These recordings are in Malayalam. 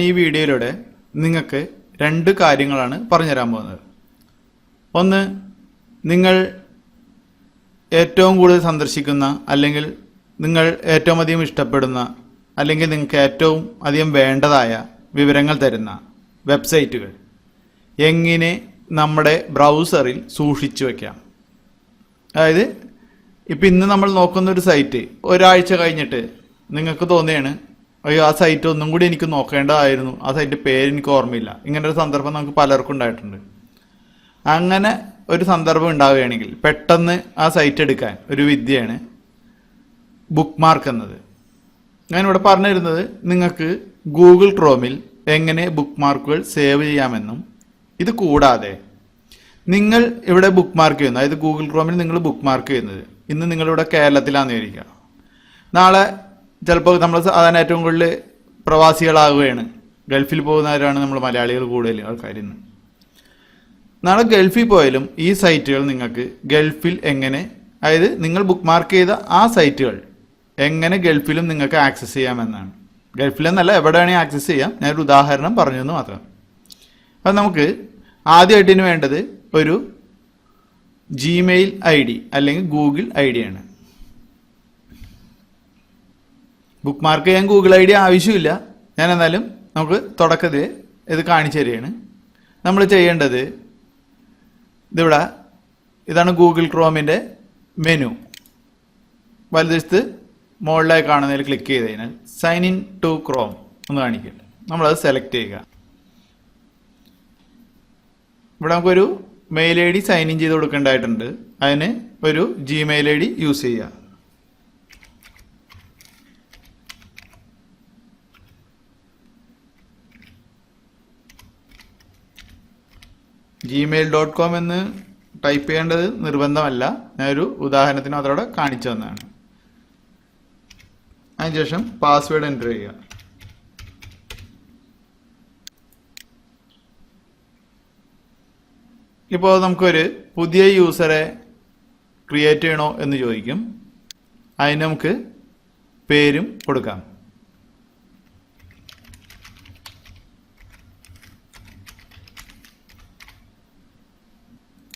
ഈ വീഡിയോയിലൂടെ നിങ്ങൾക്ക് രണ്ട് കാര്യങ്ങളാണ് പറഞ്ഞുതരാൻ പോകുന്നത്. ഒന്ന്, നിങ്ങൾ ഏറ്റവും കൂടുതൽ സന്ദർശിക്കുന്ന അല്ലെങ്കിൽ നിങ്ങൾ ഏറ്റവും അധികം ഇഷ്ടപ്പെടുന്ന അല്ലെങ്കിൽ നിങ്ങൾക്ക് ഏറ്റവും അധികം വേണ്ടതായ വിവരങ്ങൾ തരുന്ന വെബ്സൈറ്റുകൾ എങ്ങനെ നമ്മുടെ ബ്രൗസറിൽ സൂക്ഷിച്ചു വയ്ക്കാം. അതായത് ഇപ്പം ഇന്ന് നമ്മൾ നോക്കുന്ന ഒരു സൈറ്റ് ഒരാഴ്ച കഴിഞ്ഞിട്ട് നിങ്ങൾക്ക് തോന്നുകയാണ്, അയ്യോ ആ സൈറ്റ് ഒന്നും കൂടി എനിക്ക് നോക്കേണ്ടതായിരുന്നു, ആ സൈറ്റ് പേര് എനിക്ക് ഓർമ്മയില്ല. ഇങ്ങനെ ഒരു സന്ദർഭം നമുക്ക് പലർക്കും ഉണ്ടായിട്ടുണ്ട്. അങ്ങനെ ഒരു സന്ദർഭം ഉണ്ടാവുകയാണെങ്കിൽ പെട്ടെന്ന് ആ സൈറ്റ് എടുക്കാൻ ഒരു വിദ്യയാണ് ബുക്ക് മാർക്ക് എന്നത്. ഞാനിവിടെ പറഞ്ഞു തരുന്നത് നിങ്ങൾക്ക് ഗൂഗിൾ ക്രോമിൽ എങ്ങനെ ബുക്ക് മാർക്കുകൾ സേവ് ചെയ്യാമെന്നും, ഇത് കൂടാതെ നിങ്ങൾ ഇവിടെ ബുക്ക് മാർക്ക് ചെയ്യുന്നത്, അതായത് ഗൂഗിൾ ക്രോമിൽ നിങ്ങൾ ബുക്ക് മാർക്ക് ചെയ്യുന്നത്, ഇന്ന് നിങ്ങളിവിടെ കേരളത്തിലാണെന്ന് വിചാരിക്കുക, നാളെ ചിലപ്പോൾ നമ്മൾ സാധാരണ ഏറ്റവും കൂടുതൽ പ്രവാസികളാവുകയാണ്, ഗൾഫിൽ പോകുന്നവരാണ് നമ്മൾ മലയാളികൾ കൂടുതൽ ആൾക്കാർ. ഇന്ന് നാളെ ഗൾഫിൽ പോയാലും ഈ സൈറ്റുകൾ നിങ്ങൾക്ക് ഗൾഫിൽ എങ്ങനെ, അതായത് നിങ്ങൾ ബുക്ക് മാർക്ക് ചെയ്ത ആ സൈറ്റുകൾ എങ്ങനെ ഗൾഫിലും നിങ്ങൾക്ക് ആക്സസ് ചെയ്യാമെന്നാണ്. ഗൾഫിലെന്നല്ല, എവിടെ വേണമെങ്കിൽ ആക്സസ് ചെയ്യാം. ഞാനൊരു ഉദാഹരണം പറഞ്ഞു എന്ന് മാത്രം. അപ്പം നമുക്ക് ആദ്യമായിട്ട് ഇതിന് വേണ്ടത് ഒരു ജിമെയിൽ ID അല്ലെങ്കിൽ ഗൂഗിൾ ID ആണ്. ബുക്ക് മാർക്ക് ചെയ്യാൻ ഗൂഗിൾ ID ആവശ്യമില്ല. ഞാൻ എന്നാലും നമുക്ക് തുടക്കത്തിൽ ഇത് കാണിച്ചു തരികയാണ്. നമ്മൾ ചെയ്യേണ്ടത് ഇതിവിടെ, ഇതാണ് ഗൂഗിൾ ക്രോമിൻ്റെ മെനു. വലതുവശത്ത് മുകളിലായി കാണുന്നതിൽ ക്ലിക്ക് ചെയ്ത് കഴിഞ്ഞാൽ സൈൻ ഇൻ ടു ക്രോം ഒന്ന് കാണിക്കില്ല. നമ്മളത് സെലക്ട് ചെയ്യുക. ഇവിടെ നമുക്കൊരു മെയിൽ ID സൈൻ ഇൻ ചെയ്ത് കൊടുക്കേണ്ടതായിട്ടുണ്ട്. അതിന് ഒരു ജിമെയിൽ ID യൂസ് ചെയ്യുക. gmail.com എന്ന് ടൈപ്പ് ചെയ്യേണ്ടത് നിർബന്ധമല്ല. ഞാനൊരു ഉദാഹരണത്തിന് അതോടെ കാണിച്ചു തന്നതാണ്. അതിനുശേഷം പാസ്വേഡ് എൻ്റർ ചെയ്യുക. ഇപ്പോൾ നമുക്കൊരു പുതിയ യൂസറെ ക്രിയേറ്റ് ചെയ്യണോ എന്ന് ചോദിക്കും. അതിന് നമുക്ക് പേരും കൊടുക്കാം.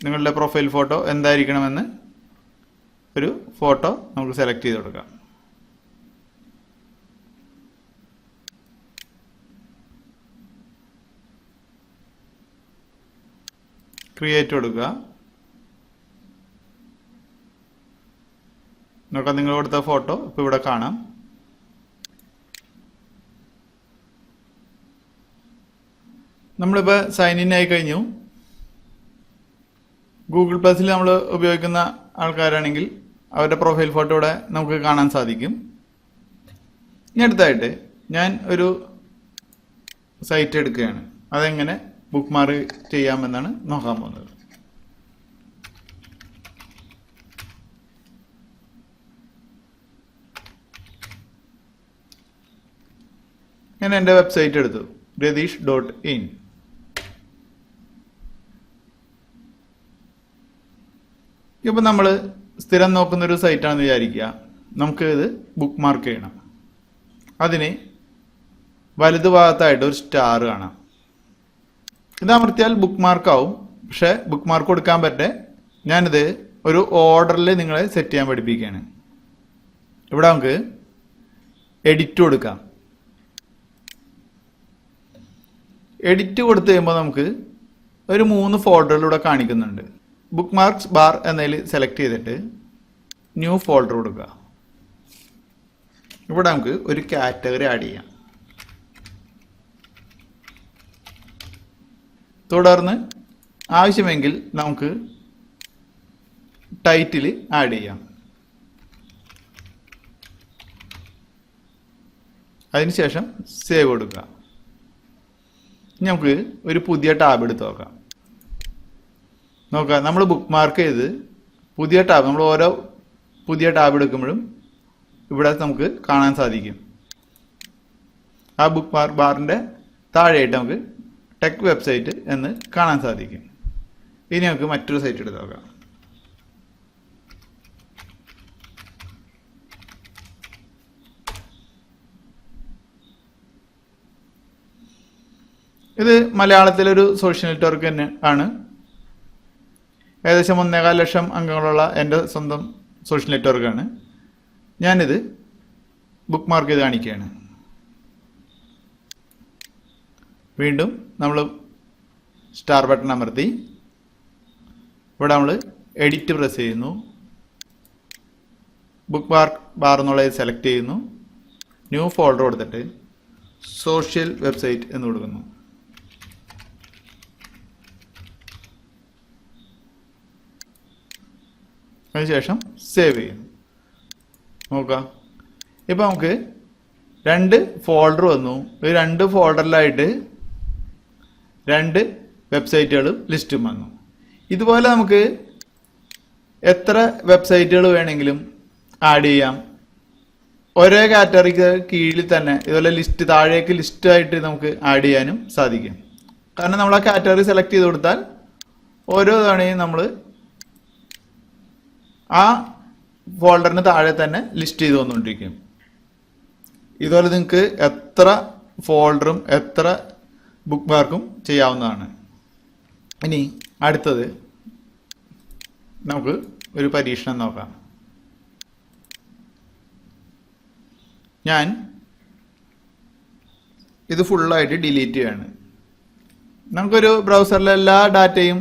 നിങ്ങളുടെ പ്രൊഫൈൽ ഫോട്ടോ എന്തായിരിക്കണമെന്ന് ഒരു ഫോട്ടോ നമുക്ക് സെലക്ട് ചെയ്ത് കൊടുക്കാം. ക്രിയേറ്റ് കൊടുക്കുക. നോക്കാം, നിങ്ങൾ കൊടുത്ത ഫോട്ടോ ഇപ്പോൾ ഇവിടെ കാണാം. നമ്മളിപ്പോൾ സൈൻ ഇൻ ആയി കഴിഞ്ഞു. ഗൂഗിൾ പ്ലസിൽ നമ്മൾ ഉപയോഗിക്കുന്ന ആൾക്കാരാണെങ്കിൽ അവരുടെ പ്രൊഫൈൽ ഫോട്ടോ ഇവിടെ നമുക്ക് കാണാൻ സാധിക്കും. ഇനി അടുത്തായിട്ട് ഞാൻ ഒരു സൈറ്റ് എടുക്കുകയാണ്. അതെങ്ങനെ ബുക്ക് മാർക്ക് ചെയ്യാമെന്നാണ് നോക്കാൻ പോകുന്നത്. ഞാൻ എൻ്റെ വെബ്സൈറ്റ് എടുത്തു, രതീഷ്.in. ഇപ്പം നമ്മൾ സ്ഥിരം നോക്കുന്നൊരു സൈറ്റാണെന്ന് വിചാരിക്കുക. നമുക്ക് ഇത് ബുക്ക് മാർക്ക് ചെയ്യണം. അതിന് വലതുഭാഗത്തായിട്ട് ഒരു സ്റ്റാർ കാണാം. ഇത് അമർത്തിയാൽ ബുക്ക് മാർക്കാവും. പക്ഷേ ബുക്ക് മാർക്ക് കൊടുക്കാൻ പറ്റേ, ഞാനിത് ഒരു ഓർഡറിൽ നിങ്ങളെ സെറ്റ് ചെയ്യാൻ പഠിപ്പിക്കുകയാണ്. ഇവിടെ നമുക്ക് എഡിറ്റ് കൊടുക്കാം. എഡിറ്റ് കൊടുത്തു കഴിയുമ്പോൾ നമുക്ക് ഒരു 3 ഫോൾഡറിലൂടെ കാണിക്കുന്നുണ്ട്. ബുക്ക് മാർക്സ് ബാർ എന്നതിൽ സെലക്ട് ചെയ്തിട്ട് ന്യൂ ഫോൾഡർ കൊടുക്കുക. ഇവിടെ നമുക്ക് ഒരു കാറ്റഗറി ആഡ് ചെയ്യാം. തുടർന്ന് ആവശ്യമെങ്കിൽ നമുക്ക് ടൈറ്റിൽ ആഡ് ചെയ്യാം. അതിനുശേഷം സേവ് കൊടുക്കുക. നമുക്ക് ഒരു പുതിയ ടാബ് എടുത്ത് നോക്കാം. നമ്മൾ ബുക്ക് മാർക്ക് ചെയ്ത് പുതിയ ടാബ്, നമ്മൾ ഓരോ പുതിയ ടാബ് എടുക്കുമ്പോഴും ഇവിടെ നമുക്ക് കാണാൻ സാധിക്കും. ആ ബുക്ക് മാർക്ക് ബാറിൻ്റെ താഴെയായിട്ട് നമുക്ക് ടെക് വെബ്സൈറ്റ് എന്ന് കാണാൻ സാധിക്കും. ഇനി നമുക്ക് മറ്റൊരു സൈറ്റ് എടുത്ത് നോക്കാം. ഇത് മലയാളത്തിലൊരു സോഷ്യൽ നെറ്റ്വർക്ക് തന്നെ ആണ്. ഏകദേശം 1.25 ലക്ഷം അംഗങ്ങളുള്ള എൻ്റെ സ്വന്തം സോഷ്യൽ നെറ്റ്വർക്കാണ്. ഞാനിത് ബുക്ക് മാർക്ക് ചെയ്ത് കാണിക്കുകയാണ്. വീണ്ടും നമ്മൾ സ്റ്റാർ ബട്ടൺ അമർത്തി ഇവിടെ നമ്മൾ എഡിറ്റ് പ്രസ് ചെയ്യുന്നു. ബുക്ക് മാർക്ക് ബാർ എന്നുള്ളത് സെലക്ട് ചെയ്യുന്നു. ന്യൂ ഫോൾഡർ കൊടുത്തിട്ട് സോഷ്യൽ വെബ്സൈറ്റ് എന്ന് കൊടുക്കുന്നു. അതിനുശേഷം സേവ് ചെയ്യുന്നു. നോക്കാം, ഇപ്പം നമുക്ക് 2 ഫോൾഡർ വന്നു. ഈ 2 ഫോൾഡറിലായിട്ട് 2 വെബ്സൈറ്റുകളും ലിസ്റ്റും വന്നു. ഇതുപോലെ നമുക്ക് എത്ര വെബ്സൈറ്റുകൾ വേണമെങ്കിലും ആഡ് ചെയ്യാം. ഒരേ കാറ്റഗറിക്ക് കീഴിൽ തന്നെ ഇതുപോലെ ലിസ്റ്റ് താഴേക്ക് ലിസ്റ്റായിട്ട് നമുക്ക് ആഡ് ചെയ്യാനും സാധിക്കും. കാരണം നമ്മൾ ആ കാറ്റഗറി സെലക്ട് ചെയ്ത് കൊടുത്താൽ ഓരോ തവണയും നമ്മൾ ആ ഫോൾഡറിന് താഴെ തന്നെ ലിസ്റ്റ് ചെയ്ത് വന്നുകൊണ്ടിരിക്കും. ഇതുപോലെ നിങ്ങൾക്ക് എത്ര ഫോൾഡറും എത്ര ബുക്ക് മാർക്കും ചെയ്യാവുന്നതാണ്. ഇനി അടുത്തത് നമുക്ക് ഒരു പരീക്ഷണം നോക്കാം. ഞാൻ ഇത് ഫുള്ളായിട്ട് ഡിലീറ്റ് ചെയ്യാണ്. നമുക്കൊരു ബ്രൗസറിലെ എല്ലാ ഡാറ്റയും,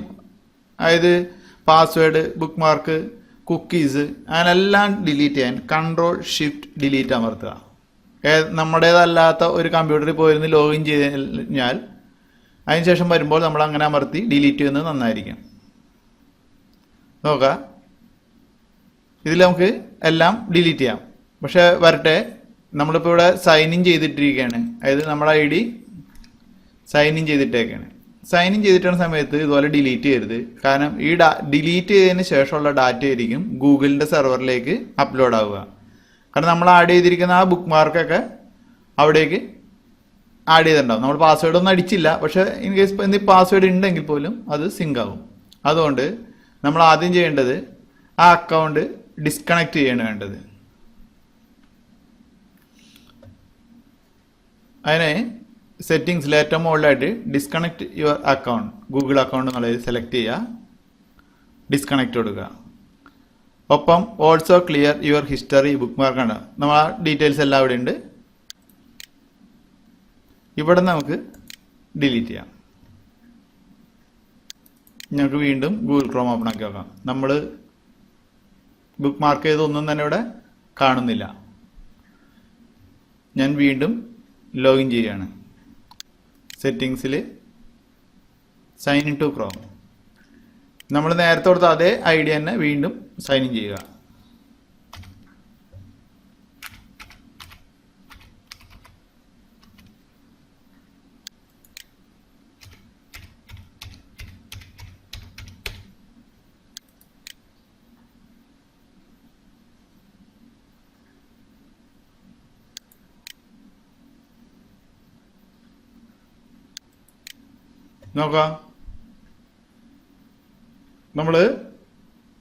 അതായത് പാസ്വേഡ്, ബുക്ക് മാർക്ക്, കുക്കീസ്, അങ്ങനെല്ലാം ഡിലീറ്റ് ചെയ്യാൻ Ctrl+Shift+Delete അമർത്തുക. നമ്മുടേതല്ലാത്ത ഒരു കമ്പ്യൂട്ടറിൽ പോയിരുന്ന് ലോഗിൻ ചെയ്ത് കഴിഞ്ഞാൽ അതിനുശേഷം വരുമ്പോൾ നമ്മൾ അങ്ങനെ അമർത്തി ഡിലീറ്റ് ചെയ്യുന്നത് നന്നായിരിക്കും. നോക്കുക, ഇതിൽ നമുക്ക് എല്ലാം ഡിലീറ്റ് ചെയ്യാം. പക്ഷെ വരട്ടെ, നമ്മളിപ്പോൾ ഇവിടെ സൈൻ ഇൻ ചെയ്തിട്ടിരിക്കുകയാണ്. അതായത് നമ്മുടെ ID സൈൻ ഇൻ ചെയ്തിട്ടേക്കാണ്. സൈൻ ഇൻ ചെയ്തിട്ടുള്ള സമയത്ത് ഇതുപോലെ ഡിലീറ്റ് ചെയ്യരുത്. കാരണം ഈ ഡിലീറ്റ് ചെയ്തതിന് ശേഷമുള്ള ഡാറ്റ ആയിരിക്കും ഗൂഗിളിൻ്റെ സെർവറിലേക്ക് അപ്ലോഡ് ആവുക. കാരണം നമ്മൾ ആഡ് ചെയ്തിരിക്കുന്ന ആ ബുക്ക് മാർക്കൊക്കെ അവിടേക്ക് ആഡ് ചെയ്തിട്ടുണ്ടാവും. നമ്മൾ പാസ്വേഡ് ഒന്നും അടിച്ചില്ല, പക്ഷേ ഇൻ കേസ് എന്തെങ്കിലും പാസ്വേഡ് ഉണ്ടെങ്കിൽ പോലും അത് സിങ്ക് ആവും. അതുകൊണ്ട് നമ്മൾ ആദ്യം ചെയ്യേണ്ടത് ആ അക്കൗണ്ട് ഡിസ്കണക്ട് ചെയ്യാണ് വേണ്ടത്. അതിനെ സെറ്റിങ്സിൽ ഏറ്റവും മുകളിലായിട്ട് disconnect your account, Google account എന്നുള്ളത് സെലക്ട് ചെയ്യുക, ഡിസ്കണക്ട് കൊടുക്കുക. ഒപ്പം also clear your history book മാർക്കാണ്. നമ്മൾ ആ ഡീറ്റെയിൽസ് എല്ലാം ഇവിടെ ഉണ്ട്. ഇവിടെ നമുക്ക് ഡിലീറ്റ് ചെയ്യാം. ഞങ്ങൾക്ക് വീണ്ടും ഗൂഗിൾ ക്രോം ഓപ്പൺ ആക്കി നോക്കാം. നമ്മൾ ബുക്ക് മാർക്ക് ചെയ്തൊന്നും തന്നെ ഇവിടെ കാണുന്നില്ല. ഞാൻ വീണ്ടും ലോഗിൻ ചെയ്യുകയാണ്. സെറ്റിങ്സിൽ സൈൻ ഇൻ ടു ക്രോം, നമ്മൾ നേരത്തെ കൊടുത്ത അതേ ID തന്നെ വീണ്ടും സൈൻ ഇൻ ചെയ്യുക. നോക്കാം, നമ്മൾ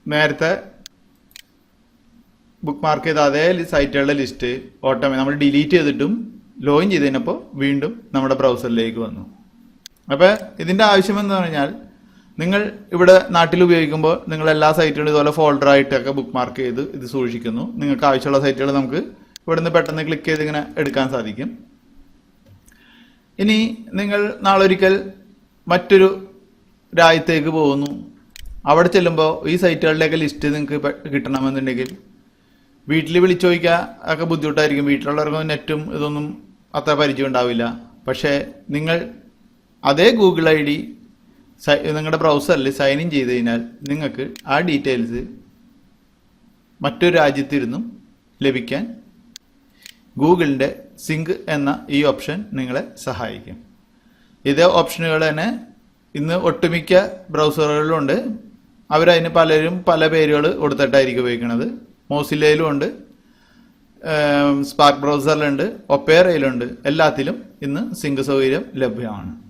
നേരത്തെ ബുക്ക് മാർക്ക് ചെയ്ത അതേ സൈറ്റുകളുടെ ലിസ്റ്റ് നമ്മൾ ഡിലീറ്റ് ചെയ്തിട്ടും ലോഗിൻ ചെയ്തതിനപ്പോൾ വീണ്ടും നമ്മുടെ ബ്രൗസറിലേക്ക് വന്നു. അപ്പോൾ ഇതിൻ്റെ ആവശ്യമെന്ന് പറഞ്ഞാൽ, നിങ്ങൾ ഇവിടെ നാട്ടിൽ ഉപയോഗിക്കുമ്പോൾ നിങ്ങൾ എല്ലാ സൈറ്റുകളും ഇതുപോലെ ഫോൾഡറായിട്ടൊക്കെ ബുക്ക് മാർക്ക് ചെയ്ത് ഇത് സൂക്ഷിക്കുന്നു. നിങ്ങൾക്ക് ആവശ്യമുള്ള സൈറ്റുകൾ നമുക്ക് ഇവിടെ നിന്ന് പെട്ടെന്ന് ക്ലിക്ക് ചെയ്ത് ഇങ്ങനെ എടുക്കാൻ സാധിക്കും. ഇനി നിങ്ങൾ നാളൊരിക്കൽ മറ്റൊരു രാജ്യത്തേക്ക് പോകുന്നു. അവിടെ ചെല്ലുമ്പോൾ ഈ സൈറ്റുകളുടെയൊക്കെ ലിസ്റ്റ് നിങ്ങൾക്ക് കിട്ടണമെന്നുണ്ടെങ്കിൽ വീട്ടിൽ വിളിച്ചു ചോദിക്കാൻ ഒക്കെ ബുദ്ധിമുട്ടായിരിക്കും. വീട്ടിലുള്ളവർക്കും നെറ്റും ഇതൊന്നും അത്ര പരിചയം ഉണ്ടാവില്ല. പക്ഷേ നിങ്ങൾ അതേ ഗൂഗിൾ ID നിങ്ങളുടെ ബ്രൗസറിൽ സൈൻ ഇൻ ചെയ്ത് കഴിഞ്ഞാൽ നിങ്ങൾക്ക് ആ ഡീറ്റെയിൽസ് മറ്റൊരു രാജ്യത്തിരുന്നും ലഭിക്കാൻ ഗൂഗിളിൻ്റെ സിങ്ക് എന്ന ഈ ഓപ്ഷൻ നിങ്ങളെ സഹായിക്കും. ഇതേ ഓപ്ഷനുകൾ തന്നെ ഇന്ന് ഒട്ടുമിക്ക ബ്രൗസറുകളിലുണ്ട്. അവരതിന് പലരും പല പേരുകൾ കൊടുത്തിട്ടായിരിക്കും ഉപയോഗിക്കുന്നത്. മോസില്ലയിലും ഉണ്ട്, സ്പാർക്ക് ബ്രൗസറിലുണ്ട്, ഒപ്പേറയിലുണ്ട്. എല്ലാത്തിലും ഇന്ന് സിങ്ക് സൗകര്യം ലഭ്യമാണ്.